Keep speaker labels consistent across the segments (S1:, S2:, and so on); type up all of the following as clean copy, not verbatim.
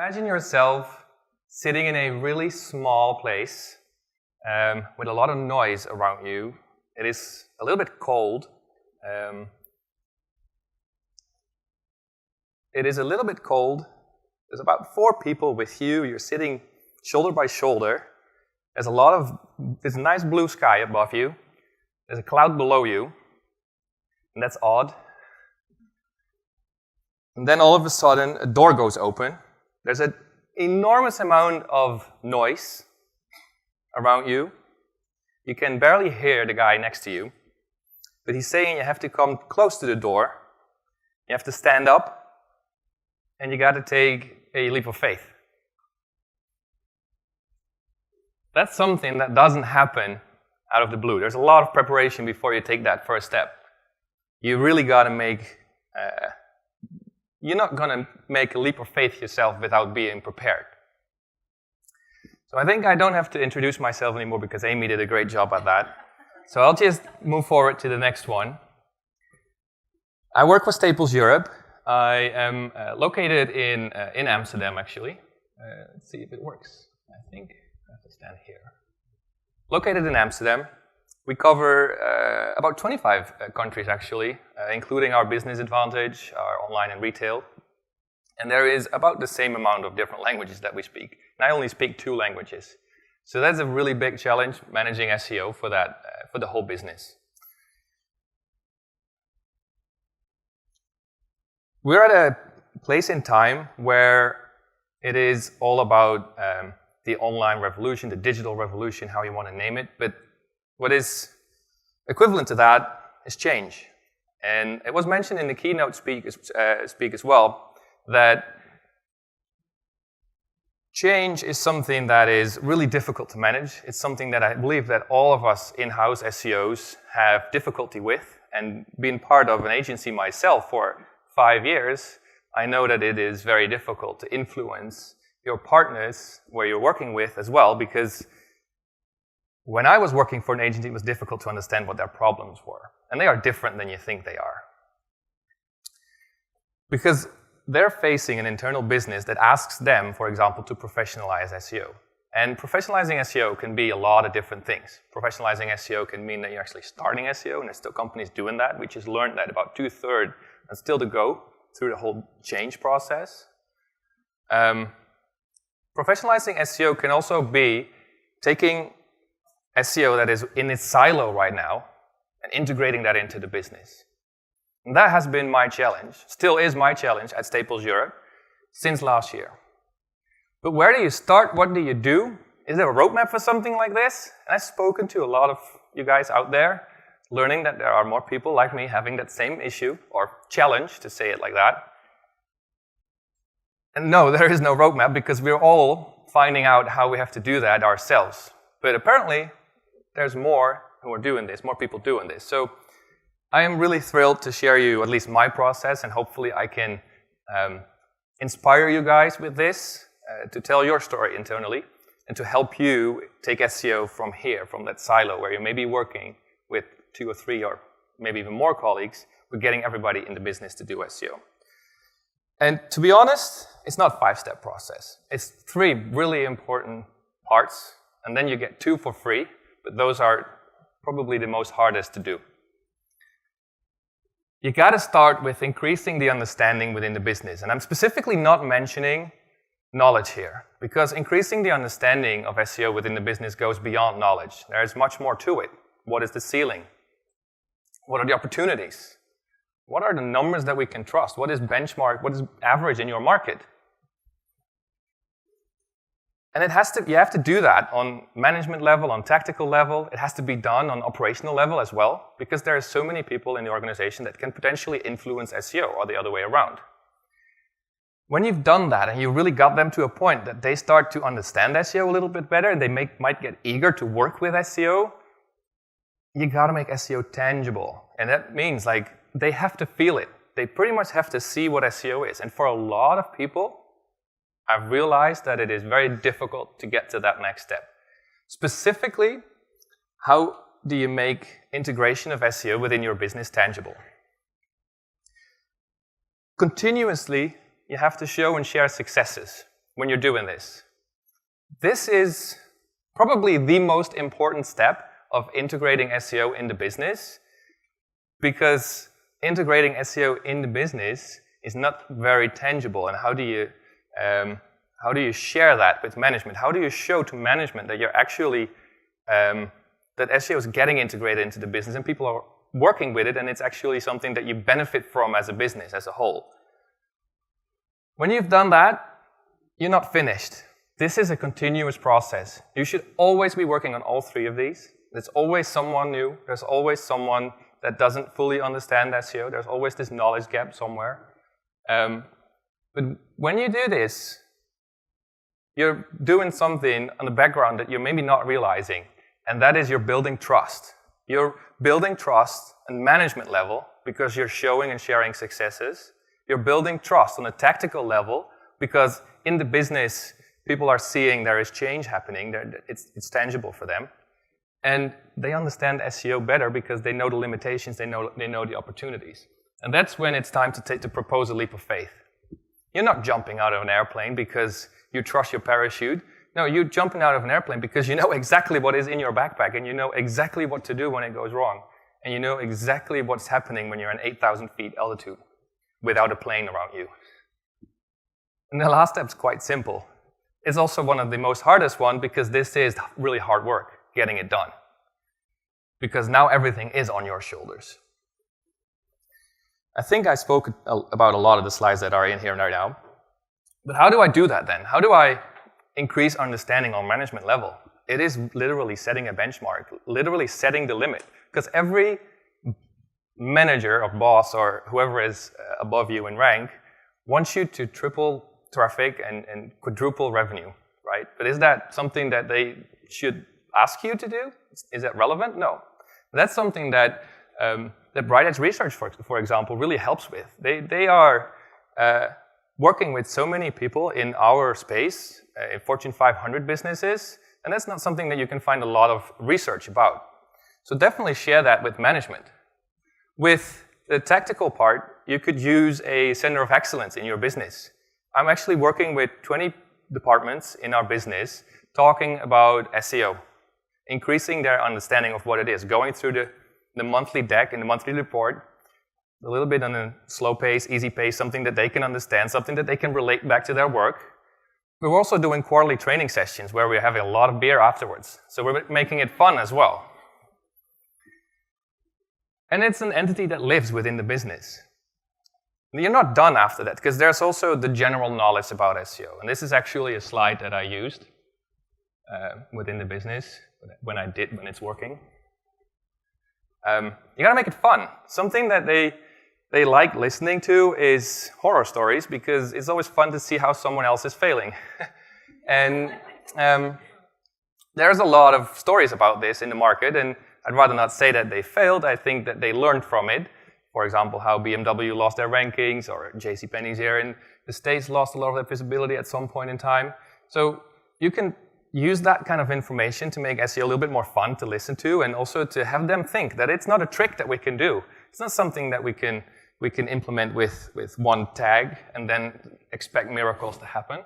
S1: Imagine yourself sitting in a really small place with a lot of noise around you. It is a little bit cold. There's about 4 people with you. You're sitting shoulder by shoulder. There's a nice blue sky above you. There's a cloud below you. And that's odd. And then all of a sudden, a door goes open. There's an enormous amount of noise around you. You can barely hear the guy next to you. But he's saying you have to come close to the door. You have to stand up. And you got to take a leap of faith. That's something that doesn't happen out of the blue. There's a lot of preparation before you take that first step. You really got to you're not going to make a leap of faith yourself without being prepared. So I think I don't have to introduce myself anymore because Amy did a great job at that. So I'll just move forward to the next one. I work for Staples Europe. I am located in Amsterdam, actually. Let's see if it works. I think I have to stand here. Located in Amsterdam. We cover about 25 countries, actually, including our business advantage, our online and retail. And there is about the same amount of different languages that we speak. And I only speak 2 languages. So that's a really big challenge, managing SEO for the whole business. We're at a place in time where it is all about the online revolution, the digital revolution, how you want to name it. But what is equivalent to that is change. And it was mentioned in the keynote speak as well that change is something that is really difficult to manage. It's something that I believe that all of us in-house SEOs have difficulty with. And being part of an agency myself for 5 years, I know that it is very difficult to influence your partners where you're working with as well, because when I was working for an agency, it was difficult to understand what their problems were. And they are different than you think they are. Because they're facing an internal business that asks them, for example, to professionalize SEO. And professionalizing SEO can be a lot of different things. Professionalizing SEO can mean that you're actually starting SEO, and there's still companies doing that. We just learned that about 2/3 and still to go through the whole change process. Professionalizing SEO can also be taking SEO that is in its silo right now and integrating that into the business. And that has been my challenge, still is my challenge at Staples Europe since last year. But where do you start? What do you do? Is there a roadmap for something like this? And I've spoken to a lot of you guys out there, learning that there are more people like me having that same issue, or challenge, to say it like that. And no, there is no roadmap because we're all finding out how we have to do that ourselves. But apparently, there's more who are doing this, more people doing this. So I am really thrilled to share you at least my process, and hopefully I can inspire you guys with this, to tell your story internally, and to help you take SEO from here, from that silo where you may be working with 2 or 3 or maybe even more colleagues, we're getting everybody in the business to do SEO. And to be honest, it's not a 5-step process. It's 3 really important parts, and then you get 2 for free, but those are probably the most hardest to do. You got to start with increasing the understanding within the business. And I'm specifically not mentioning knowledge here, because increasing the understanding of SEO within the business goes beyond knowledge. There is much more to it. What is the ceiling? What are the opportunities? What are the numbers that we can trust? What is benchmark? What is average in your market? And you have to do that on management level, on tactical level. It has to be done on operational level as well, because there are so many people in the organization that can potentially influence SEO, or the other way around. When you've done that and you really got them to a point that they start to understand SEO a little bit better, and they might get eager to work with SEO, you got to make SEO tangible. And that means they have to feel it. They pretty much have to see what SEO is. And for a lot of people, I've realized that it is very difficult to get to that next step. Specifically, how do you make integration of SEO within your business tangible? Continuously, you have to show and share successes. when you're doing this. This is probably the most important step of integrating SEO in the business, because integrating SEO in the business is not very tangible. And how do you share that with management? How do you show to management that you're actually that SEO is getting integrated into the business and people are working with it, and it's actually something that you benefit from as a business as a whole? When you've done that, you're not finished. This is a continuous process. You should always be working on all three of these. There's always someone new. There's always someone that doesn't fully understand SEO. There's always this knowledge gap somewhere. But when you do this, you're doing something on the background that you're maybe not realizing, and that is you're building trust. You're building trust on management level because you're showing and sharing successes. You're building trust on a tactical level because in the business, people are seeing there is change happening. It's tangible for them. And they understand SEO better because they know the limitations, they know the opportunities. And that's when it's time to propose a leap of faith. You're not jumping out of an airplane because you trust your parachute. No, you're jumping out of an airplane because you know exactly what is in your backpack, and you know exactly what to do when it goes wrong. And you know exactly what's happening when you're at 8,000 feet altitude without a plane around you. And the last step's quite simple. It's also one of the most hardest one because this is really hard work, getting it done. Because now everything is on your shoulders. I think I spoke about a lot of the slides that are in here right now. But how do I do that then? How do I increase understanding on management level? It is literally setting a benchmark, literally setting the limit. Because every manager or boss or whoever is above you in rank wants you to triple traffic and quadruple revenue, right? But is that something that they should ask you to do? Is that relevant? No. That's something that BrightEdge research, for example, really helps with. They are working with so many people in our space, in Fortune 500 businesses, and that's not something that you can find a lot of research about. So definitely share that with management. With the tactical part, you could use a center of excellence in your business. I'm actually working with 20 departments in our business talking about SEO, increasing their understanding of what it is, going through the monthly deck and the monthly report, a little bit on a slow pace, easy pace, something that they can understand, something that they can relate back to their work. We're also doing quarterly training sessions where we're having a lot of beer afterwards. So we're making it fun as well. And it's an entity that lives within the business. You're not done after that, because there's also the general knowledge about SEO. And this is actually a slide that I used within the business when it's working. You gotta make it fun. Something that they like listening to is horror stories, because it's always fun to see how someone else is failing. And there's a lot of stories about this in the market, and I'd rather not say that they failed. I think that they learned from it. For example, how BMW lost their rankings, or JCPenney's here in the States lost a lot of their visibility at some point in time. So you can use that kind of information to make SEO a little bit more fun to listen to, and also to have them think that it's not a trick that we can do. It's not something that we can implement with one tag and then expect miracles to happen.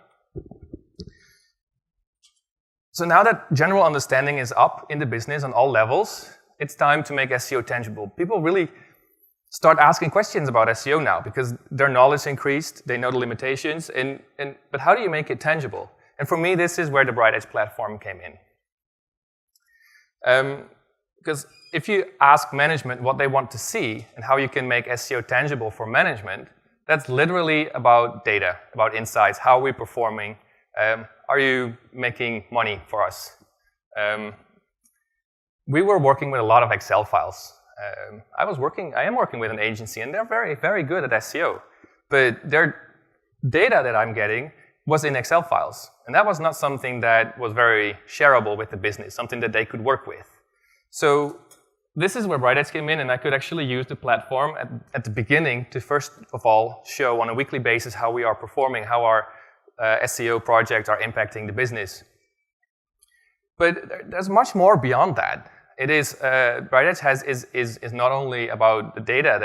S1: So now that general understanding is up in the business on all levels, it's time to make SEO tangible. People really start asking questions about SEO now because their knowledge increased, they know the limitations, but how do you make it tangible? And for me, this is where the BrightEdge platform came in. Because if you ask management what they want to see and how you can make SEO tangible for management, that's literally about data, about insights. How are we performing? Are you making money for us? We were working with a lot of Excel files. I am working with an agency, and they're very, very good at SEO. But their data that I'm getting was in Excel files. And that was not something that was very shareable with the business, something that they could work with. So this is where BrightEdge came in, and I could actually use the platform at the beginning to first of all show on a weekly basis how we are performing, how our SEO projects are impacting the business. But there's much more beyond that. It is BrightEdge is not only about the data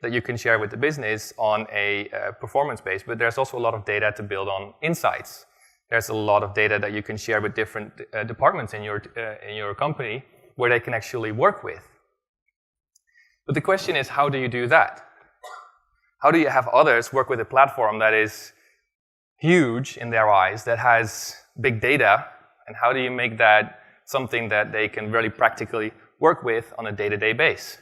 S1: that you can share with the business on a performance base, but there's also a lot of data to build on insights. there's a lot of data that you can share with different departments in your company where they can actually work with. But the question is, how do you do that? How do you have others work with a platform that is huge in their eyes, that has big data, and how do you make that something that they can really practically work with on a day-to-day basis?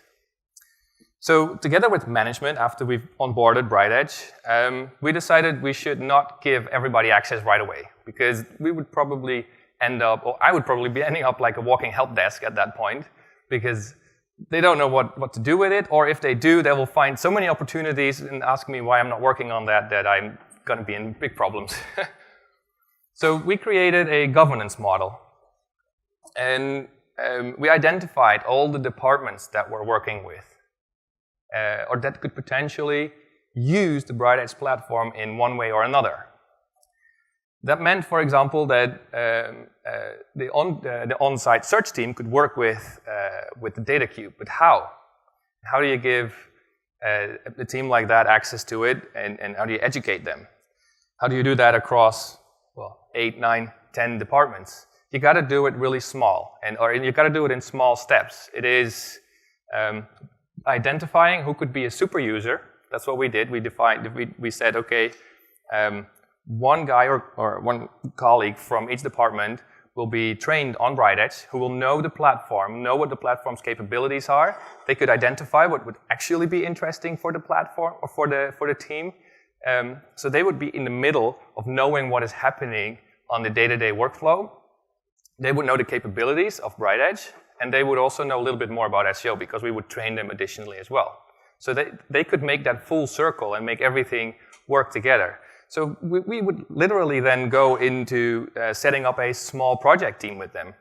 S1: So together with management, after we've onboarded BrightEdge, we decided we should not give everybody access right away, because we would probably end up, or I would probably be ending up like a walking help desk at that point, because they don't know what to do with it, or if they do, they will find so many opportunities and ask me why I'm not working on that I'm going to be in big problems. So we created a governance model, and we identified all the departments that we're working with, or that could potentially use the BrightEdge platform in one way or another. That meant, for example, that the on-site search team could work with the data cube. But how? How do you give a team like that access to it, and how do you educate them? How do you do that across, 8, 9, 10 departments? You got to do it really small, or you got to do it in small steps. It is identifying who could be a super user. That's what we did. We said, okay, one guy or one colleague from each department will be trained on BrightEdge, who will know the platform, know what the platform's capabilities are. They could identify what would actually be interesting for the platform or for the team. So they would be in the middle of knowing what is happening on the day-to-day workflow. They would know the capabilities of BrightEdge, and they would also know a little bit more about SEO, because we would train them additionally as well. So they could make that full circle and make everything work together. So we would literally then go into setting up a small project team with them.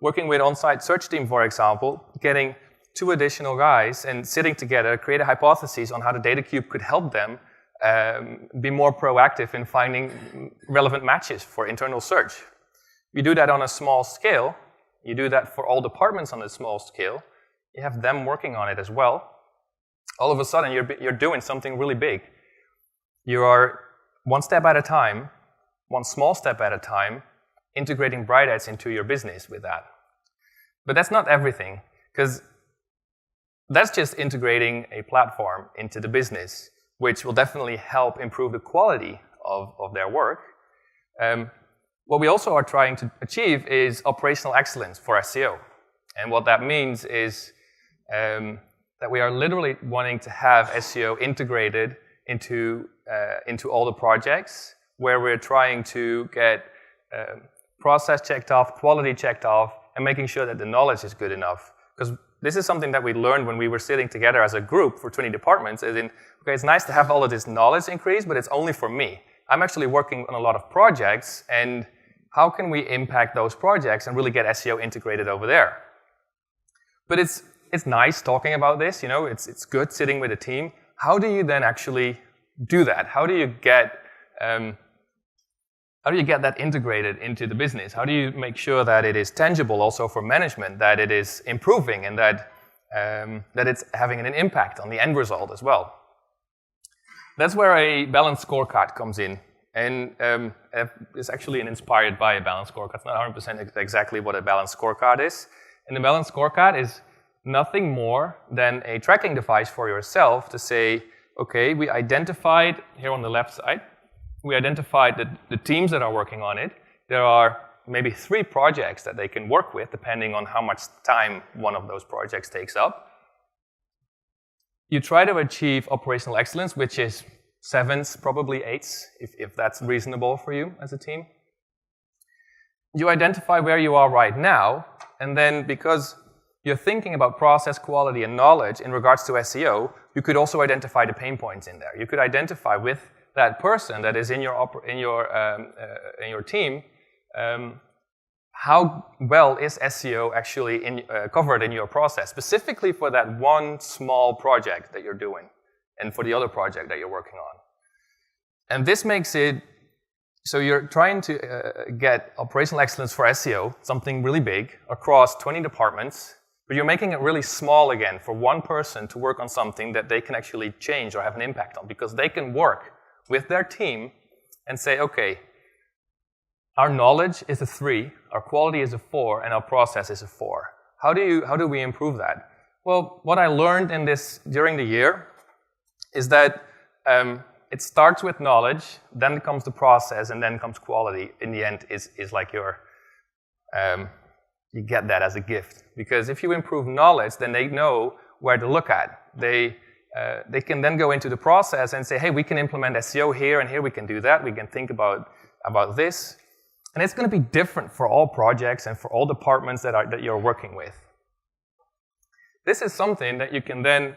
S1: Working with on-site search team, for example, getting 2 additional guys and sitting together, create a hypothesis on how the data cube could help them be more proactive in finding relevant matches for internal search. You do that on a small scale. You do that for all departments on a small scale. You have them working on it as well. All of a sudden, you're doing something really big. You are one step at a time, one small step at a time, integrating BrightEdge into your business with that. But that's not everything, because that's just integrating a platform into the business, which will definitely help improve the quality of their work. What we also are trying to achieve is operational excellence for SEO. And what that means is that we are literally wanting to have SEO integrated into all the projects, where we're trying to get process checked off, quality checked off, and making sure that the knowledge is good enough. Because this is something that we learned when we were sitting together as a group for 20 departments, as in, okay, it's nice to have all of this knowledge increase, but it's only for me. I'm actually working on a lot of projects, and how can we impact those projects and really get SEO integrated over there? But it's nice talking about this, it's good sitting with a team. How do you then actually do that? How do you get that integrated into the business? How do you make sure that it is tangible also for management, that it is improving, and that it's having an impact on the end result as well? That's where a balanced scorecard comes in. And it's actually inspired by a balanced scorecard. It's not 100% exactly what a balanced scorecard is. And the balanced scorecard is nothing more than a tracking device for yourself to say, okay, we identified, here on the left side, we identified the teams that are working on it. There are maybe 3 projects that they can work with, depending on how much time one of those projects takes up. You try to achieve operational excellence, which is 7s, probably 8s, if that's reasonable for you as a team. You identify where you are right now, and then because you're thinking about process quality and knowledge in regards to SEO, you could also identify the pain points in there. You could identify with that person that is in your team, how well is SEO actually covered in your process, specifically for that one small project that you're doing, and for the other project that you're working on. And this makes it so you're trying to get operational excellence for SEO, something really big, across 20 departments, but you're making it really small again for one person to work on something that they can actually change or have an impact on, because they can work with their team and say, okay, our knowledge is a 3, our quality is a 4, and our process is a 4. How do we improve that? Well, what I learned during the year is that it starts with knowledge, then comes the process, and then comes quality. In the end, is like you get that as a gift. Because if you improve knowledge, then they know where to look at. They can then go into the process and say, hey, we can implement SEO here, and here we can do that. We can think about this. And it's going to be different for all projects and for all departments that you're working with. This is something that you can then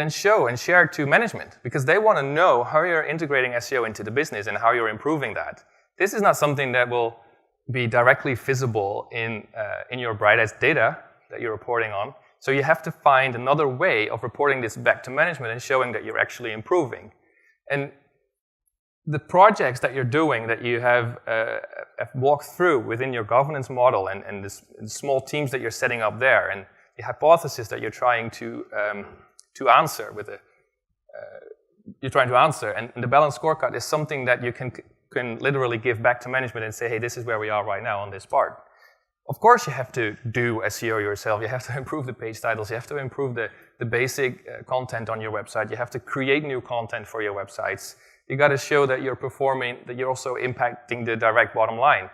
S1: show and share to management, because they want to know how you're integrating SEO into the business and how you're improving that. This is not something that will be directly visible in your BrightEdge data that you're reporting on. So you have to find another way of reporting this back to management and showing that you're actually improving. And the projects that you're doing, that you have walked through within your governance model, and the small teams that you're setting up there, and the hypothesis that you're trying to answer and the balanced scorecard is something that you can literally give back to management and say, hey, this is where we are right now on this part. Of course, you have to do SEO yourself. You have to improve the page titles. You have to improve the basic content on your website. You have to create new content for your websites. You got to show that you're performing, that you're also impacting the direct bottom line.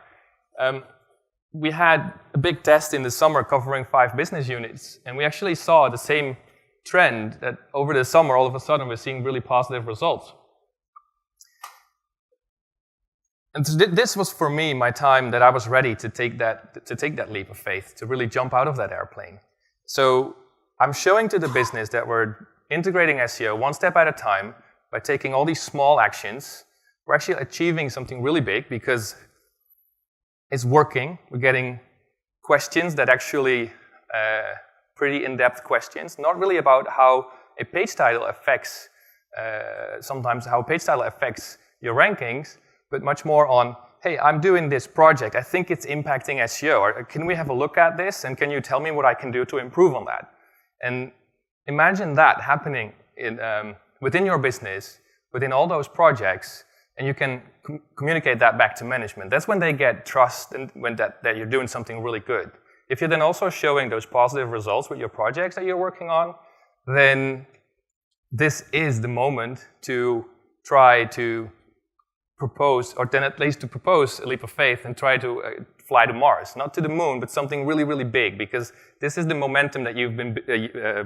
S1: We had a big test in the summer covering 5 business units, and we actually saw the same trend that over the summer, all of a sudden, we're seeing really positive results. And so this was, for me, my time that I was ready to take that leap of faith, to really jump out of that airplane. So I'm showing to the business that we're integrating SEO one step at a time by taking all these small actions. We're actually achieving something really big because it's working. We're getting questions that actually, pretty in-depth questions, not really about how a page title affects, sometimes how a page title affects your rankings, but much more on, hey, I'm doing this project. I think it's impacting SEO. Or can we have a look at this? And can you tell me what I can do to improve on that? And imagine that happening within your business, within all those projects, and you can communicate that back to management. That's when they get trust and when that you're doing something really good. If you're then also showing those positive results with your projects that you're working on, then this is the moment to try to propose, or then at least to propose a leap of faith and try to fly to Mars. Not to the moon, but something really, really big, because this is the momentum that you've been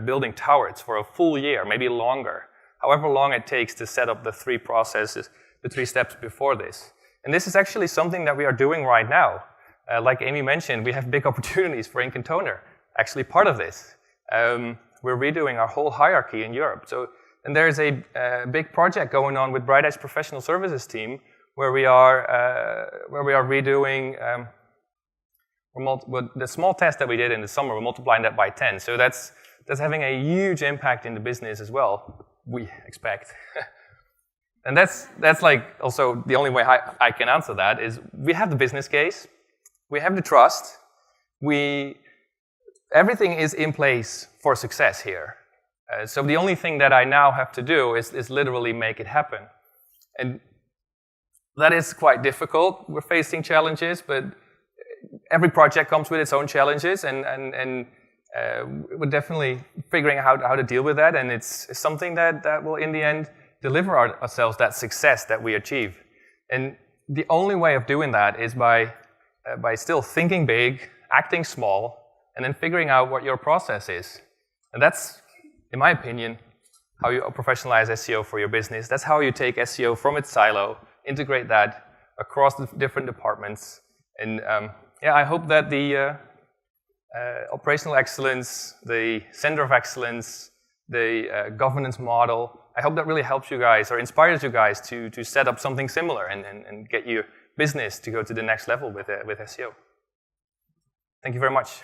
S1: building towards for a full year, maybe longer, however long it takes to set up the 3 processes, the 3 steps before this. And this is actually something that we are doing right now. Like Amy mentioned, we have big opportunities for Ink and Toner, actually part of this. We're redoing our whole hierarchy in Europe. And there's a big project going on with BrightEdge Professional Services team where we are redoing the small test that we did in the summer. We're multiplying that by 10. So that's having a huge impact in the business as well, we expect. And that's like also the only way I can answer that is we have the business case, we have the trust, everything is in place for success here. So the only thing that I now have to do is literally make it happen. And that is quite difficult. We're facing challenges, but every project comes with its own challenges, and we're definitely figuring out how to deal with that, and it's something that will, in the end, deliver ourselves that success that we achieve. And the only way of doing that is by still thinking big, acting small, and then figuring out what your process is. And that's, in my opinion, how you professionalize SEO for your business. That's how you take SEO from its silo, integrate that across the different departments. And I hope that the operational excellence, the center of excellence, the governance model, I hope that really helps you guys or inspires you guys to set up something similar and get your business to go to the next level with SEO. Thank you very much.